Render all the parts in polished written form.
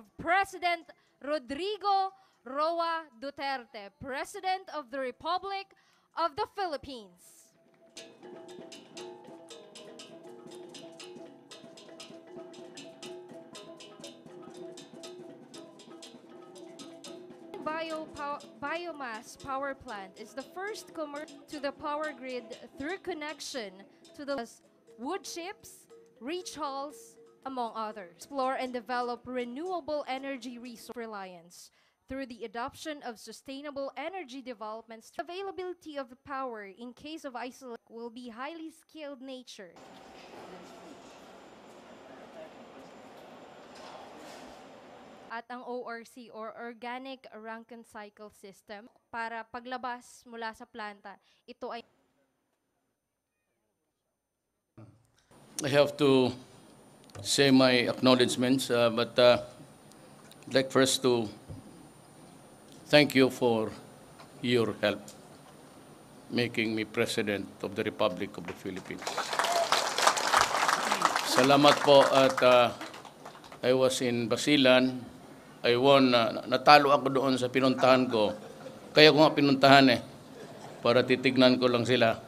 of President Rodrigo Roa Duterte, President of the Republic of the Philippines. Biomass power plant is the first to the power grid through connection to the wood chips, reach halls, among others. Explore and develop renewable energy resource reliance through the adoption of sustainable energy developments. Availability of power in case of isolation will be highly skilled nature. At ang ORC or Organic Rankine Cycle System para paglabas mula sa planta, ito ay I have to say my acknowledgements, but I'd like first to thank you for your help making me President of the Republic of the Philippines. Salamat po at I was in Basilan. I won, natalo ako doon sa pinuntahan ko. Kaya ko nga pinuntahan para titignan ko lang sila.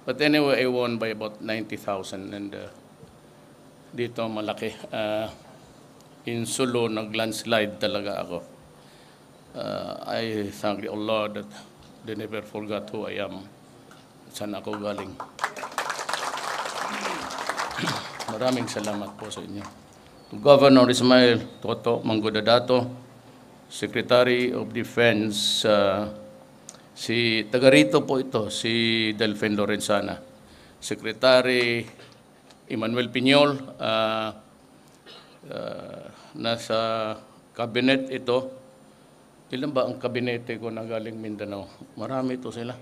But anyway, I won by about 90,000 and dito malaki. In Sulu, nag-landslide talaga ako. I thank Allah that they never forgot who I am. Saan ako galing. Maraming salamat po sa inyo. To Governor Ismael Toto Mangudadato, Secretary of Defense, si taga rito po ito, si Delfin Lorenzana, Secretary Emmanuel Piñol, nasa cabinet ito. Ilan ba ang kabinete ko na galing Mindanao? Marami ito sila.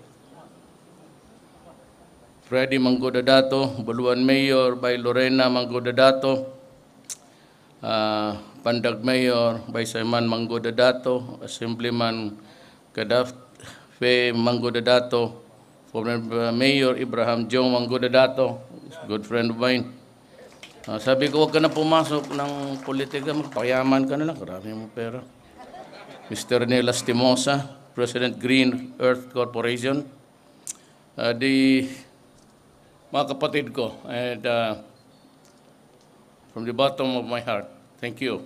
Freddy Mangudadato, Buluan Mayor by Lorena Mangudadato, Pandag Mayor by Simon Mangudadato, Assemblyman Gaddafi Mangudadato, former Mayor Ibrahim Jong Mangudadato, good friend of mine. Sabi ko, huwag ka na pumasok ng politika, magpayaman ka na lang, karami mo pera. Mr. Neil Lastimosa, President Green Earth Corporation, mga kapatid ko, and from the bottom of my heart, thank you.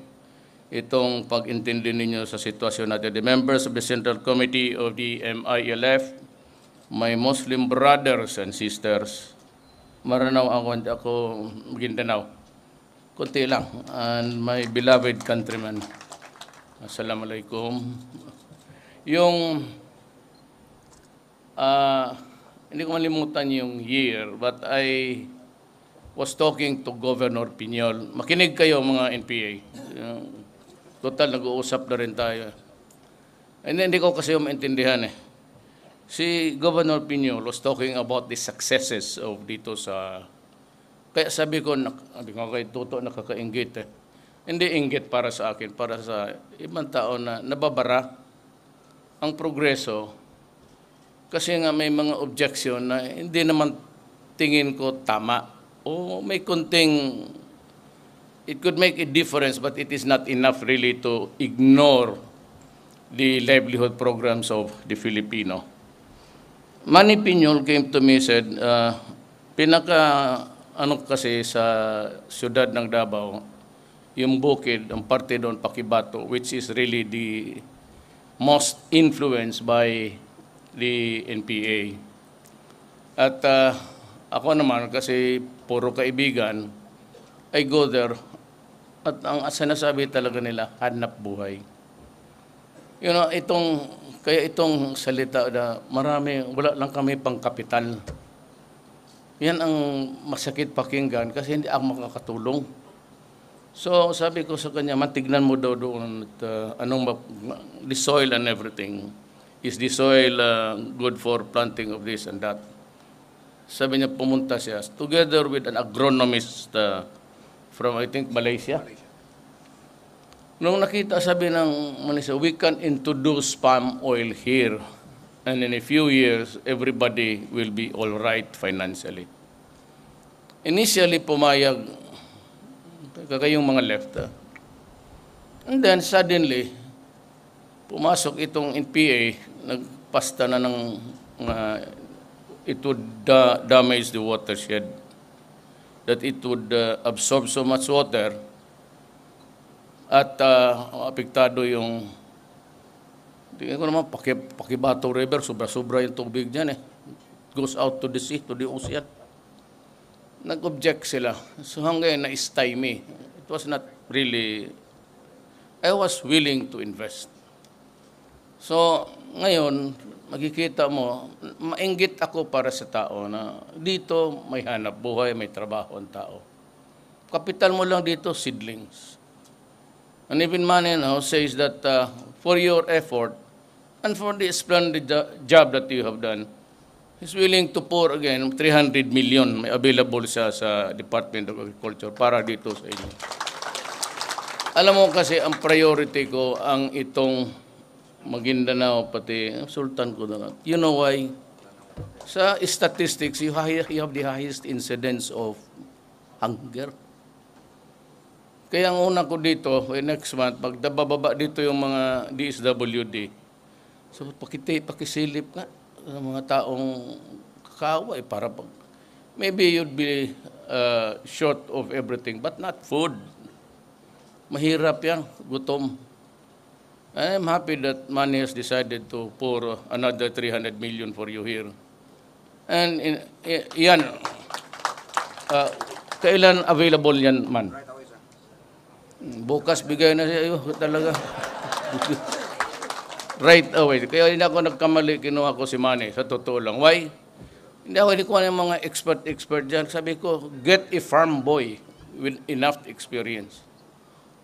Itong pag-intindi ninyo sa sitwasyon natin. The members of the Central Committee of the MILF, my Muslim brothers and sisters, Maranao ako Maguindanao, kunti lang, and my beloved countrymen, Assalamualaikum. Yung, hindi ko malimutan yung year, but I was talking to Governor Piñol. Makinig kayo mga NPA. Total, nag-uusap na rin tayo. And hindi ko kasi maintindihan Si Governor Piñol was talking about the successes of dito sa... Kaya sabi ko kay Toto, nakakainggit Hindi inggit para sa akin, para sa ibang tao na nababara ang progreso. Kasi nga may mga objection na hindi naman tingin ko tama. O may konting, it could make a difference, but it is not enough really to ignore the livelihood programs of the Filipino. Manny Piñol came to me and said, kasi sa siyudad ng Davao, yung bukid, ang parte doon, Pakibato, which is really the most influenced by the NPA. At ako naman, kasi puro kaibigan, I go there, at ang sinasabi talaga nila, hanap buhay. You know, kaya itong salita na marami, wala lang kami pang kapital. Yan ang masakit pakinggan kasi hindi ako makakatulong. So sabi ko sa kanya, matignan mo daw doon the soil and everything. Is the soil good for planting of this and that? Sabi niya, pumunta siya together with an agronomist from, I think, Malaysia. Nung nakita, sabi ng Malaysia, we can introduce palm oil here. And in a few years, everybody will be all right financially. Initially, pumayag, kayong mga left, And then suddenly, pumasok itong NPA, nagpasta na ng it would damage the watershed, that it would absorb so much water at apektado yung, tingnan ko naman, Pakibato River, sobra-sobra yung tubig dyan eh. It goes out to the sea, to the ocean. Nag-object sila. So hanggang na-stymie. It was not really, I was willing to invest. So ngayon, makikita mo, mainggit ako para sa tao na dito may hanap buhay, may trabaho ang tao. Kapital mo lang dito, seedlings. And even Manny now says that for your effort and for the splendid job that you have done, he's willing to pour again 300 million may available siya sa Department of Agriculture para dito sa inyo. Alam mo kasi ang priority ko ang itong Maguindanao pati Sultan Kudarat. You know why? Sa statistics, you have the highest incidence of hunger. Kaya ang una ko dito, next month, pag bababa dito yung mga DSWD, so pakisilip nga sa mga taong kakaawa, para pag, maybe you'd be short of everything, but not food. Mahirap yan, gutom. I'm happy that Manny has decided to pour another 300 million for you here. And yan, kailan available yan, man? Bukas bigay na siya talaga. Right away. Kaya hindi ako nagkamali, kinuha ko si Manny, sa totoo lang. Why? Hindi ako kinuha ng mga expert dyan. Sabi ko, get a farm boy with enough experience.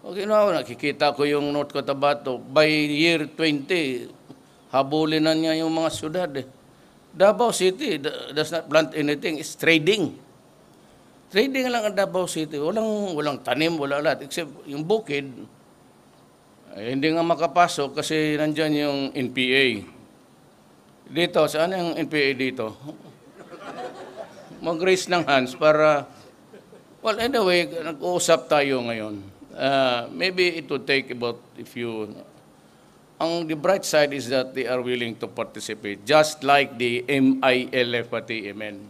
Okay, nakikita ko yung North Cotabato. By year 20, habulin na niya yung mga syudad. Davao City does not plant anything. It's trading. Trading lang ang Davao City. Walang tanim, wala lahat. Except yung bukid, hindi nga makapasok kasi nandyan yung NPA. Dito, saan yung NPA dito? Mag-raise ng hands para, well, anyway, nag-uusap tayo ngayon. Maybe it would take about the bright side is that they are willing to participate, just like the MILF pati MN.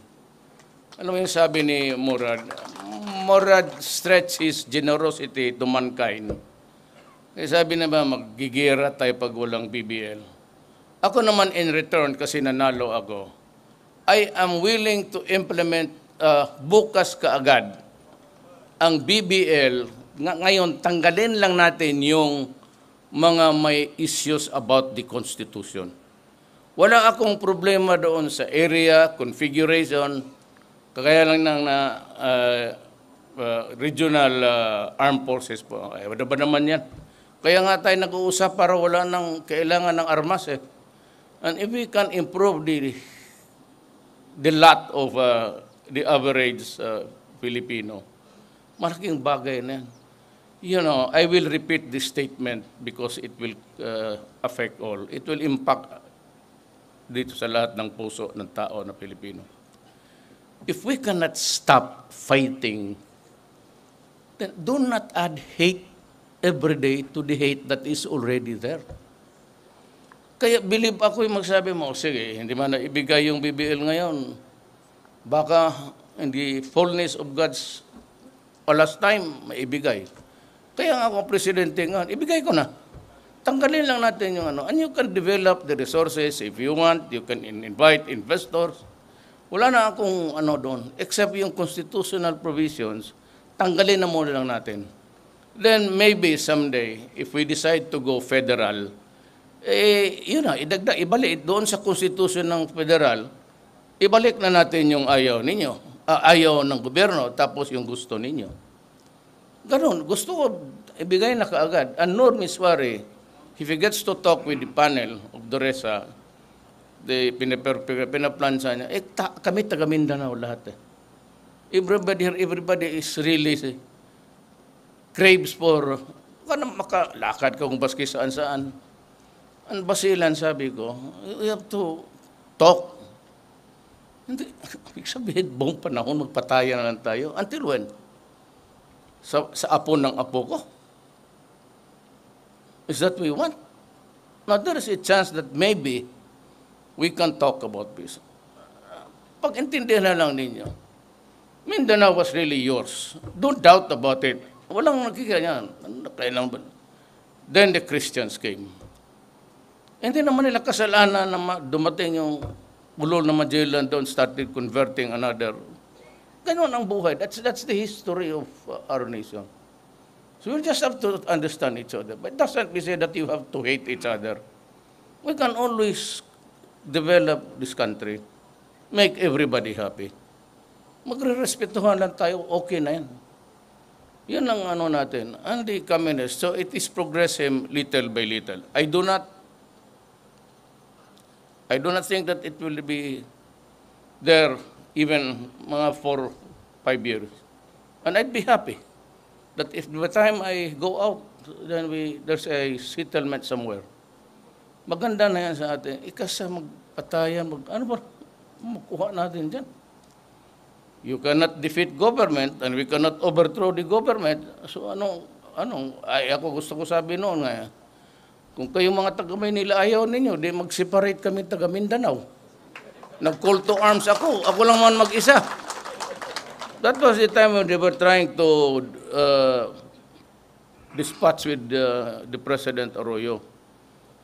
Alam mo yung sabi ni Murad? Murad stretch his generosity to mankind. Kaya sabi na ba, maggigira tayo pag walang BBL. Ako naman in return, kasi nanalo ako, I am willing to implement bukas kaagad ang BBL. Ngayon, tanggalin lang natin yung mga may issues about the Constitution. Wala akong problema doon sa area, configuration, kagaya lang ng regional armed forces po. Wala ba naman yan? Kaya nga tayo nag-uusap para wala nang kailangan ng armas eh. And if we can improve the lot of the average Filipino, malaking bagay na yan. You know, I will repeat this statement because it will affect all. It will impact dito sa lahat ng puso ng tao na Pilipino. If we cannot stop fighting, then do not add hate every day to the hate that is already there. Kaya believe ako yung magsabi mo, sige, hindi man na ibigay yung BBL ngayon. Baka in the fullness of God's last time, maibigay. Kaya nga ako presidente nga, ibigay ko na. Tanggalin lang natin yung ano. And you can develop the resources if you want. You can invite investors. Wala na akong ano doon. Except yung constitutional provisions, tanggalin na muna lang natin. Then maybe someday, if we decide to go federal, yun na, ibalik doon sa constitution ng federal, ibalik na natin yung ayaw ninyo. Ayaw ng gobyerno, tapos yung gusto ninyo. Ganon, gusto ko ibigay na kaagad. And nor miswari, if he gets to talk with the panel of Doresa, pinaplansa niya, kami taga Mindanao lahat eh. Everybody is really craves for, makalakad ka kung baski saan-saan. Ang basilan, sabi ko, you have to talk. Hindi, sabihin, buong panahon, magpatayan na lang tayo. Until when? Sa apo ng apo ko. Is that we want? Now, there is a chance that maybe we can talk about this. Pag-intindihan na lang ninyo, Mindanao was really yours. Don't doubt about it. Walang nakikita yan. Then the Christians came. Hindi naman nila kasalanan na dumating yung ulol na Magellan doon, started converting another. Ganon ang buhay. That's the history of our nation. So we just have to understand each other. But it doesn't mean that you have to hate each other. We can always develop this country, make everybody happy. Magre-respetuhan lang tayo, okay na yan. Yan ang ano natin, anti-communist. So it is progressive little by little. I do not think that it will be there even mga 4-5 years. And I'd be happy that if by the time I go out, then there's a settlement somewhere. Maganda na yan sa atin. Ikasa magpatayan, ano ba, makuha natin dyan. You cannot defeat government and we cannot overthrow the government. So ako gusto ko sabi noon nga, kung kayong mga taga-Maynila ayaw ninyo, di mag-separate kami taga-Mindanao. Nag-call to arms ako lang man mag-isa. That was the time when they were trying to dispatch with the President Arroyo.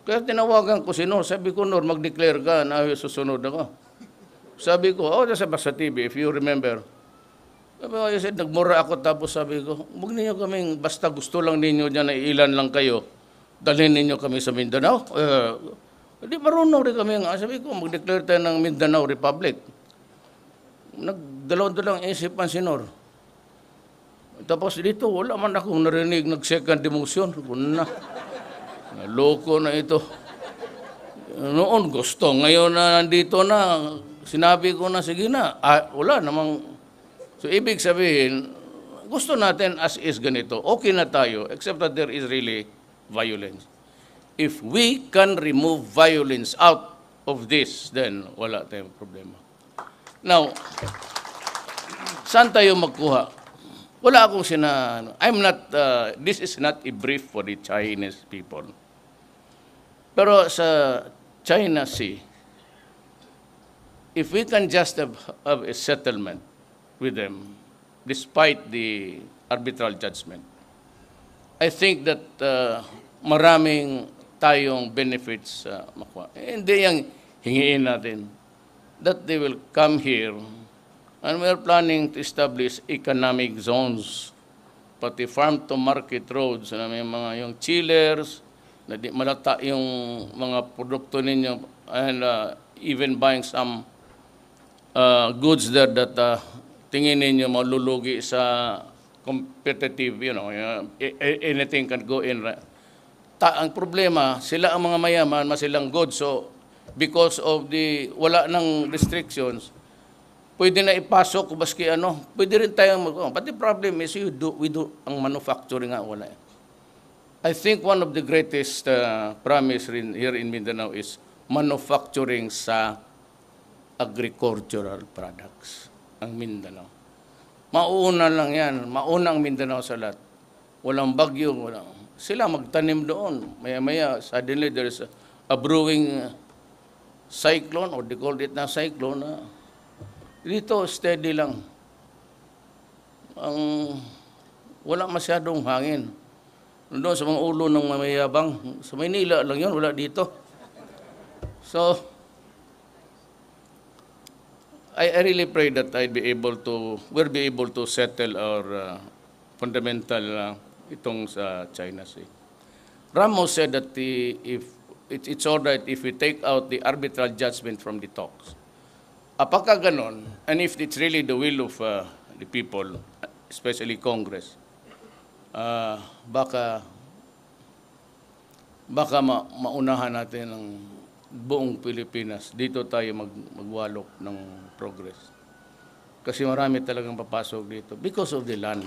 Kaya tinawagan ko si Nor, sabi ko, Nor, mag-declare ka na susunod ako. Sabi ko, sa TV, if you remember. Sabi ko, nagmura ako, tapos sabi ko, huwag ninyo kaming, basta gusto lang ninyo dyan na ilan lang kayo, dalhin ninyo kami sa Mindanao. Hindi marunong rin kami. Sabi ko, mag-declare tayo ng Mindanao Republic. Nagdalaw-dalang isipan si Nor. Tapos dito, wala man akong narinig, nag-second demotion. Loko na ito. Noon gusto. Ngayon na nandito na, sinabi ko na, sige na. Wala namang. So, ibig sabihin, gusto natin as is ganito. Okay na tayo, except that there is really violence. If we can remove violence out of this, then wala tayong problema. Now, saan tayo magkuha? Wala akong this is not a brief for the Chinese people. Pero sa China Sea, if we can just have a settlement with them, despite the arbitral judgment, I think that maraming tayong benefits makuha. Hindi yung hingiin natin that they will come here, and we are planning to establish economic zones, pati farm-to-market roads, na may mga yung chillers, na di malata yung mga produkto ninyo, and even buying some goods there that tingin ninyo malulugi sa competitive, anything can go in. Ang problema, sila ang mga mayaman, masilang goods, so because of wala ng restrictions, pwede na ipasok, baski pwede rin tayong but the problem is we do ang manufacturing nga wala. I think one of the greatest promise here in Mindanao is manufacturing sa agricultural products, ang Mindanao. Mauna lang yan, mauna ang Mindanao sa lahat. Walang bagyo, sila magtanim doon. Maya-maya, suddenly there's a brewing cyclone, or they called it na cyclone. Dito, steady lang. Wala masyadong hangin. Doon sa mga ulo ng mamayabang, sa Maynila lang yun, wala dito. So, I really pray that we'll be able to settle our fundamental itong sa China Sea. Ramos said that if it's all right if we take out the arbitral judgment from the talks. Apakah ganon, and if it's really the will of the people, especially Congress, baka maunahan natin ang buong Pilipinas. Dito tayo magwalok ng progress. Kasi marami talagang papasok dito because of the land,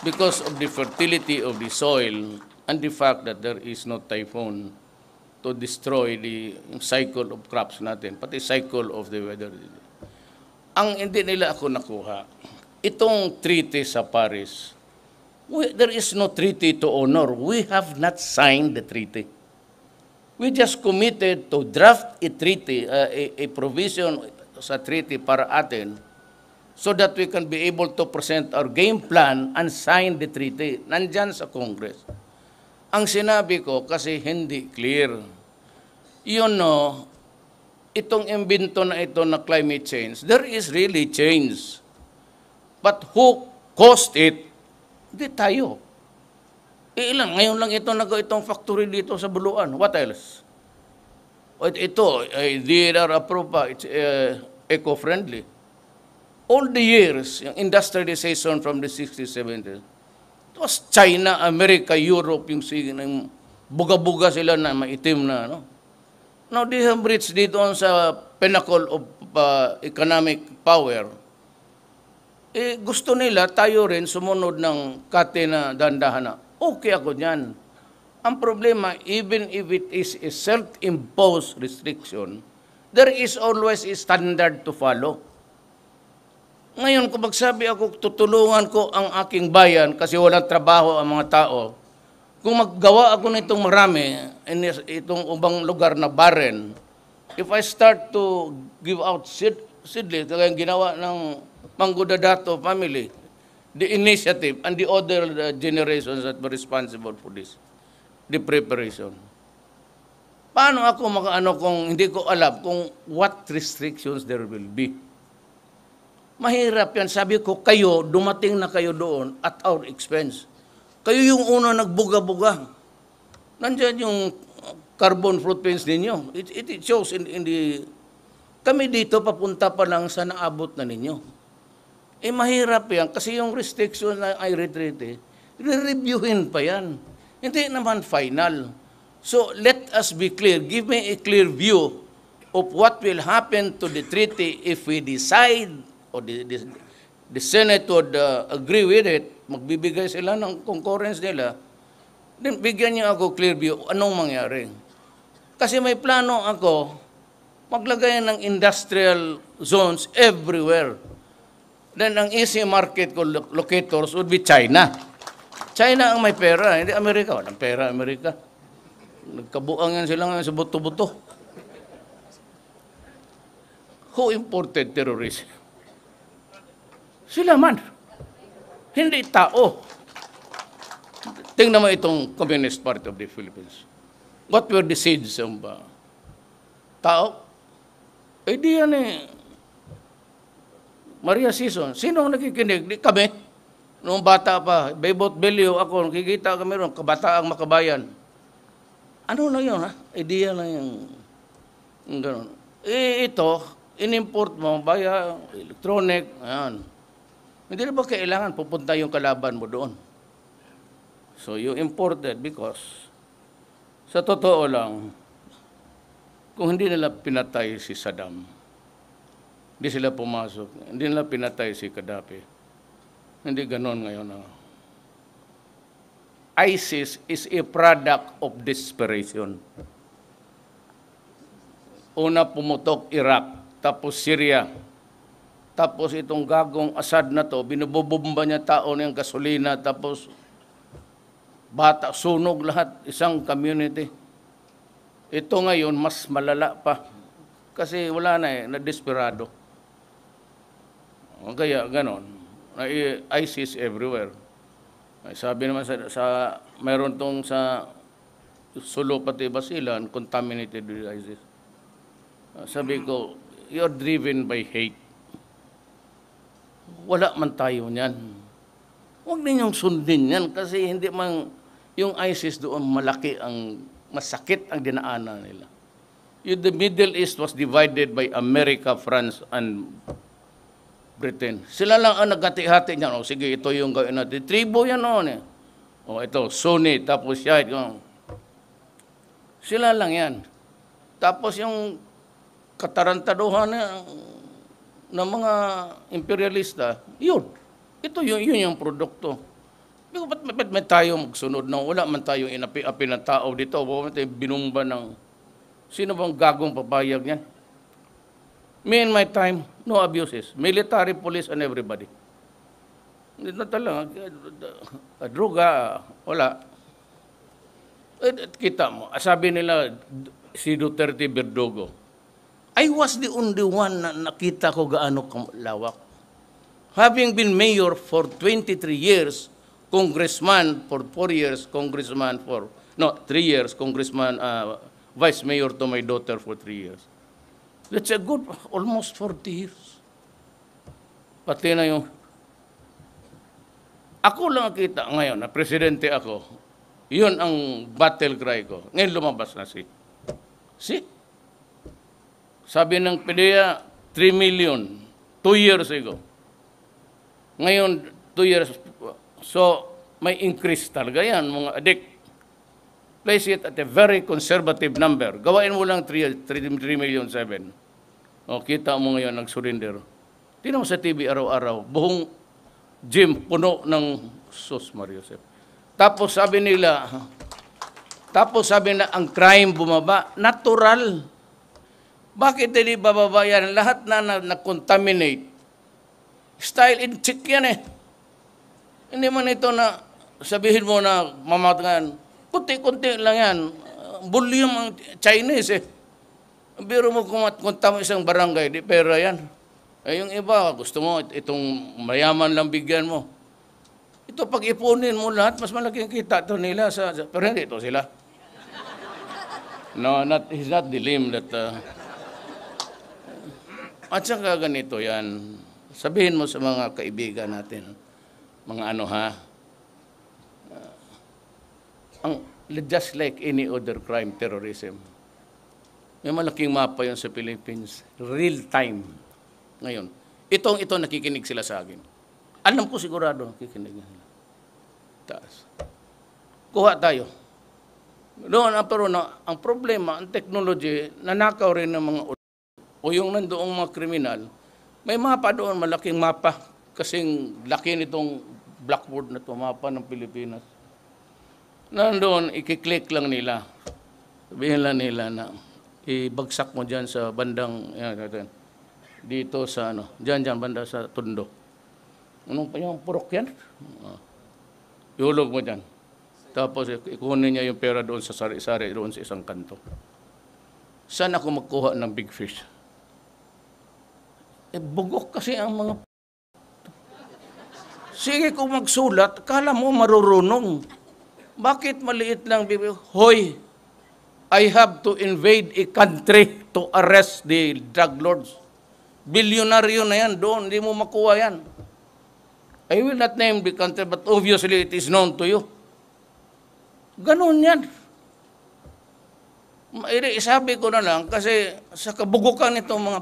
because of the fertility of the soil, and the fact that there is no typhoon to destroy the cycle of crops natin, pati cycle of the weather. Ang hindi nila ako nakuha, itong treaty sa Paris, There is no treaty to honor. We have not signed the treaty. We just committed to draft a treaty, a provision sa treaty para atin so that we can be able to present our game plan and sign the treaty. Nandyan sa Congress. Ang sinabi ko kasi hindi clear. Itong imbento na ito na climate change, there is really change. But who caused it? Hindi tayo. Ngayon lang ito itong factory dito sa Buluan. What else? Ito, DNR approved pa. It's eco-friendly. All the years, yung industrialization from the 60s, 70s, it was China, America, Europe, yung buga-buga sila na maitim na, no? Now, they have reached dito sa pinnacle of economic power. Gusto nila, tayo rin sumunod ng kate na dandahan na. Okay ako dyan. Ang problema, even if it is a self-imposed restriction, there is always a standard to follow. Ngayon, kung magsabi ako, tutulungan ko ang aking bayan kasi walang trabaho ang mga tao, kung maggawa ako nitong marami, itong ubang lugar na barren, if I start to give out seedlings, kaya ginawa ng Manggudadato family, the initiative and the other generations that were responsible for this, the preparation. Paano ako makaano kung hindi ko alam kung what restrictions there will be? Mahirap yan. Sabi ko, kayo, dumating na kayo doon at our expense. Kayo yung una nagbuga-buga. Nandiyan yung carbon footprints ninyo. It shows in the... Kami dito, papunta pa lang sa naabot na ninyo. Mahirap yan kasi yung restrictions na I retreat, re-reviewin pa yan. Hindi naman final. So let us be clear. Give me a clear view of what will happen to the treaty if we decide or the Senate would agree with it, magbibigay sila ng concurrence nila, then bigyan niyo ako clear view anong mangyari. Kasi may plano ako maglagay ng industrial zones everywhere. Then ang easy market ko locators would be China. China ang may pera, hindi Amerika. Walang pera, Amerika. Nagkabuang yan sila ngayon sa buto-buto. Who imported terrorism? Sila man. Hindi tao. Tingnan mo itong Communist Party of the Philippines. What were the seeds of tao? Di yan Maria Sison. Sino ang nakikinig? Di kami. Noong bata pa, Bebot Belio ako, nakikita kami ron, kabataang makabayan. Ano na yun, ha? Idea na yung gano'n. Ito, in-import mo, via electronic, ayan. Hindi na ba kailangan pupunta yung kalaban mo doon? So, you imported because, sa totoo lang, kung hindi nila pinatay si Saddam, hindi sila pumasok, hindi nila pinatay si Gaddafi. Hindi ganon ngayon. ISIS is a product of desperation. Una pumutok Iraq, tapos Syria, tapos itong gagong Assad na to, binubomba niya tao ng gasolina, tapos bata, sunog lahat, isang community. Ito ngayon, mas malala pa. Kasi wala na na-desperado. Kaya ganon, ISIS everywhere. Sabi naman mayroon tong sa Sulu pati Basilan, contaminated with ISIS. Sabi ko, you're driven by hate. Wala man tayo niyan. Huwag ninyong sundin yan kasi hindi man yung ISIS doon malaki ang masakit ang dinaanan nila. The Middle East was divided by America, France, and Britain. Sila lang ang nagkati-hati niyan. O sige, ito yung gawin natin. Tribo yan noon . O ito, Sunni, tapos Shia. Sila lang yan. Tapos yung katarantaduhan ng mga imperialista, yun. Ito yun yung produkto. Ba't may tayo magsunod na wala man tayong inapi-api ng tao dito? Ba't may binumba ng... Sino bang gagong papayag yan? Me in my time, no abuses. Military, police, and everybody. Hindi na talaga. Droga, wala. Kita mo, sabi nila, si Duterte Verdugo, I was the only one na nakita ko gaano lawak. Having been mayor for 23 years, congressman for 4 years, congressman for, no, 3 years, congressman, vice mayor to my daughter for 3 years. That's a good, almost 40 years. Pati na yung, ako lang nakita ngayon na presidente ako, yun ang battle cry ko. Ngayon lumabas na si? Sabi ng PDEA, 3 million, 2 years ago. Ngayon, 2 years. So, may increase talaga yan, mga adik. Place it at a very conservative number. Gawain mo lang 3 million 7. O, kita mo ngayon, nag-surrender. Tingnan mo sa TV araw-araw, buong gym puno ng sus, Mario Joseph. Tapos sabi na ang crime bumaba, natural. Bakit hindi bababa yan? Lahat na contaminate. Style in check yan eh. Hindi man ito na sabihin mo na mamatagan. Kunti-kunti lang yan. Volume ang Chinese eh. Biro mo kung mo isang barangay, di pera yan. Eh, yung iba, gusto mo itong mayaman lang bigyan mo. Ito pag ipunin mo lahat, mas malaking kita ito nila. Pero hindi ito sila. No, he's not the limb that... At saka ganito yan. Sabihin mo sa mga kaibigan natin, mga ano ha, just like any other crime, terrorism, may malaking mapa yun sa Philippines, real time. Ngayon, ito nakikinig sila sa akin. Alam ko sigurado, nakikinig sila. Taas. Kuha tayo. Doon, pero ang problema, ang technology, nanakaw rin ng mga o yung nandoong mga kriminal, may mapa doon, malaking mapa. Kasing laki nitong blackboard na ito, mapa ng Pilipinas. Nandoon, ikiklik lang nila. Sabihin lang nila na ibagsak mo dyan sa bandang, dito sa dyan, banda sa Tondo. Anong pa yung purok yan? Ihulog mo dyan. Tapos ikunin niya yung pera doon sa sari-sari, doon sa isang kanto. Saan ako magkuha ng big fish? Bugok kasi ang mga... Sige kung magsulat, kala mo marurunong. Bakit maliit lang? Hoy, I have to invade a country to arrest the drug lords. Bilyonaryo na yan doon, hindi mo makuha yan. I will not name the country, but obviously it is known to you. Ganon yan. Isabi ko na lang, kasi sa kabugukan nitong mga...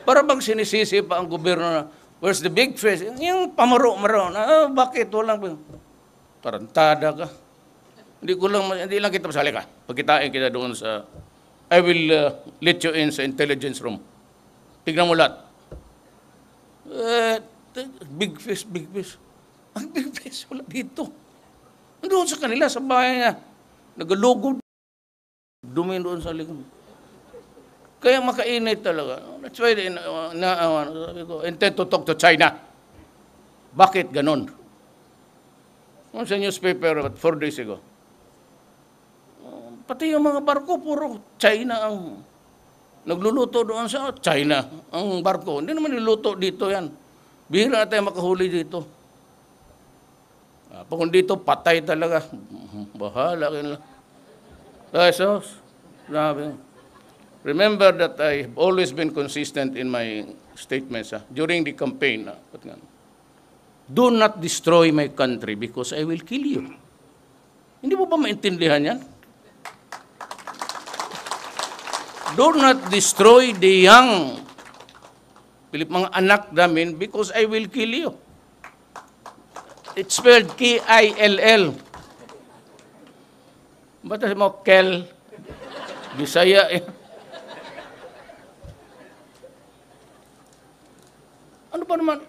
Para bang sinisisi pa ang gobyerno na, where's the big fish? Yung pamaro-maro na, bakit walang... Tarantada ka. Hindi lang kita masali ka. Pagkitain kita doon sa... I will let you in sa intelligence room. Tignan mo lahat. Big fish, big fish. Ang big fish, wala dito. Doon sa kanila, sa bahay niya. Nagalugod. Dumi doon sa likod. Kaya makainit talaga. That's why sabi ko, intend to talk to China. Bakit ganon? Sa newspaper about 4 days ago. Pati yung mga barko, puro China ang nagluluto doon sa China. Ang barko, hindi naman niluto dito yan. Bihira na tayo makahuli dito. Kung dito, patay talaga. Bahala kayo. So, remember that I've always been consistent in my statements during the campaign. Do not destroy my country because I will kill you. Hindi mo ba maintindihan yan? Do not destroy the young, mga anak namin, because I will kill you. It's spelled K-I-L-L. Ba't mo, Kel? Bisaya eh. Ano pa naman?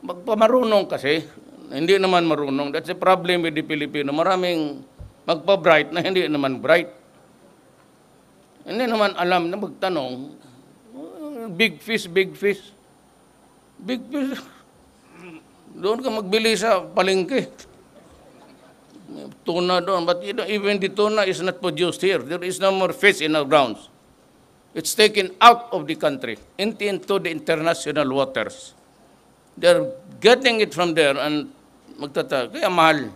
Magpamarunong kasi. Hindi naman marunong. That's the problem with the Filipino. Maraming magpa-bright na hindi naman bright. Hindi naman alam na magtanong, big fish, big fish. Big fish. Doon ka magbili sa palengke. Tuna doon. But even the tuna is not produced here. There is no more fish in our grounds. It's taken out of the country into the international waters. They're getting it from there and kaya mahal.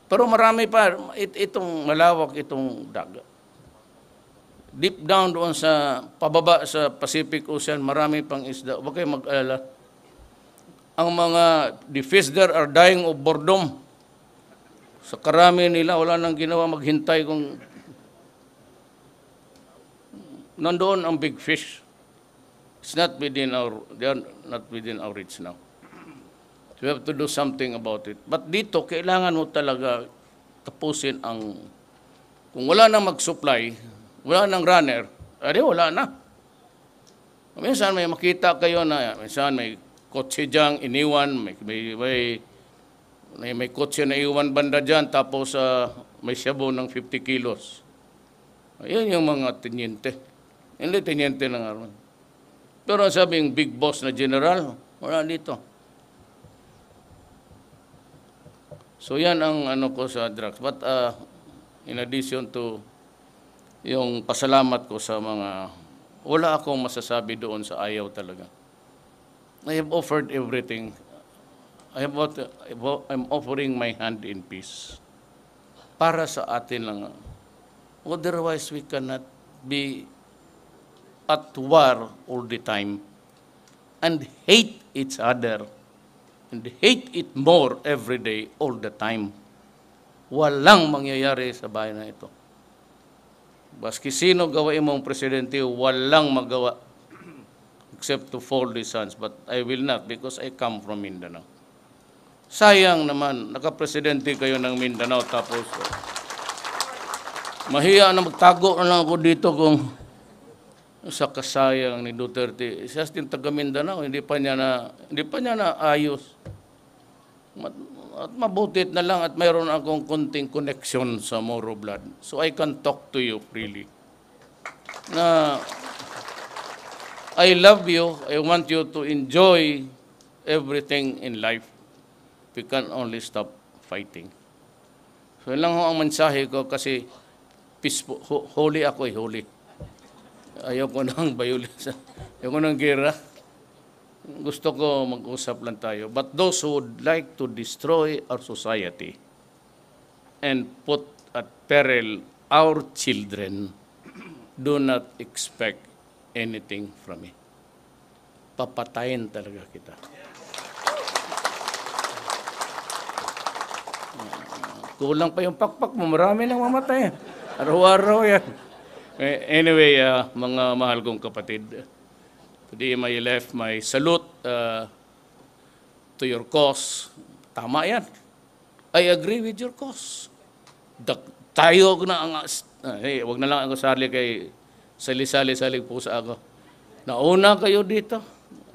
Pero marami pa, itong malawak itong dagat. Deep down doon sa pababa sa Pacific Ocean, marami pang isda. Huwag kayo mag-alala. Ang the fish there are dying of boredom. Sa karami nila, wala nang ginawa maghintay kung nandoon ang big fish. They are not within our reach now. So we have to do something about it. But dito, kailangan mo talaga tapusin kung wala nang mag-supply, wala nang runner, wala na. Minsan may makita kayo na, minsan may kotse dyan, iniwan, may kotse na iwan banda dyan, tapos may shabu ng 50 kilos. Ayun yung mga tenyente. Hindi tenyente ng arman. Pero sabing big boss na general, wala dito. So yan ang ko sa drugs. But in addition to yung pasalamat ko sa wala akong masasabi doon sa ayaw talaga. I have offered everything. I'm offering my hand in peace. Para sa atin lang. Otherwise, we cannot be at war all the time and hate each other and hate it more every day, all the time. Walang mangyayari sa bayan na ito. Baski sino gawain mong presidente, walang magawa except to fold his sons. But I will not because I come from Mindanao. Sayang naman, nakapresidente kayo ng Mindanao tapos mahiya na magtago na lang ako dito kung sa kasayang ni Duterte. Siya din taga Mindanao, hindi pa niya na ayos. At mabutit na lang at mayroon akong konting connection sa Moro blood. So I can talk to you freely. Na I love you. I want you to enjoy everything in life. We can only stop fighting. So yun lang ho ang mensahe ko kasi peaceful, holy ako holy. Ayaw ko ng violence. Ayaw ko ng gera. Gusto ko mag-usap lang tayo. But those who would like to destroy our society and put at peril our children do not expect anything from me. Papatayin talaga kita. Kulang pa yung pakpak mo. Marami nang mamatay. Araw-araw yan. Anyway, mga mahal kong kapatid, today I left my salute to your cause. Tama yan. I agree with your cause. Tayo na ang... wag na lang ako sali kay sali-sali po sa ako. Nauna kayo dito.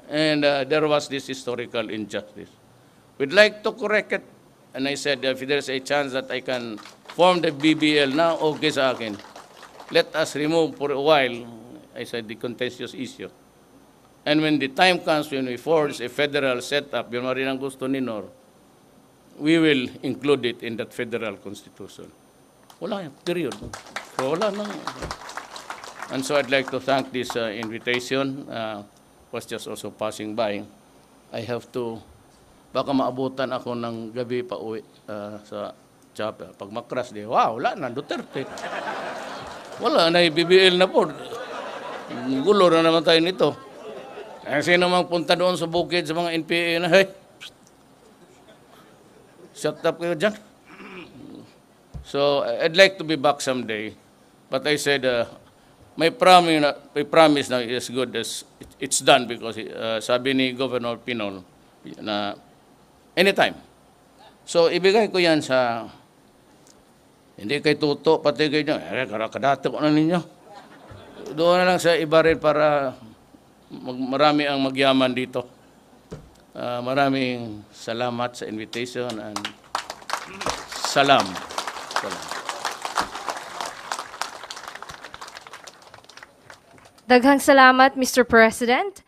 And there was this historical injustice. We'd like to correct it. And I said, if there's a chance that I can form the BBL now, okay sa akin. Let us remove for a while, I said, the contentious issue. And when the time comes when we forge a federal setup, yun rin ang gusto ni Nor, we will include it in that federal constitution. Wala yan, period. So wala nang. And so I'd like to thank this invitation. Was just also passing by. I have to, baka maabutan ako ng gabi pa uwi sa chapel. Pag makras, wow, wala na, Duterte. Wala na, BBL na po. Gulo na naman tayo nito. Sino mang punta doon sa bukid sa mga NPA na, hey, shut up kayo dyan. So, I'd like to be back someday. But I said, my promise now is good as it's done because sabi ni Governor Pinol na anytime. So, ibigay ko yan sa... Hindi kay Tuto, pati kayo nyo. Kadato ko na ninyo. Doon na lang sa iba rin para marami ang magyaman dito. Maraming salamat sa invitation and salam. Daghang salamat, Mr. President.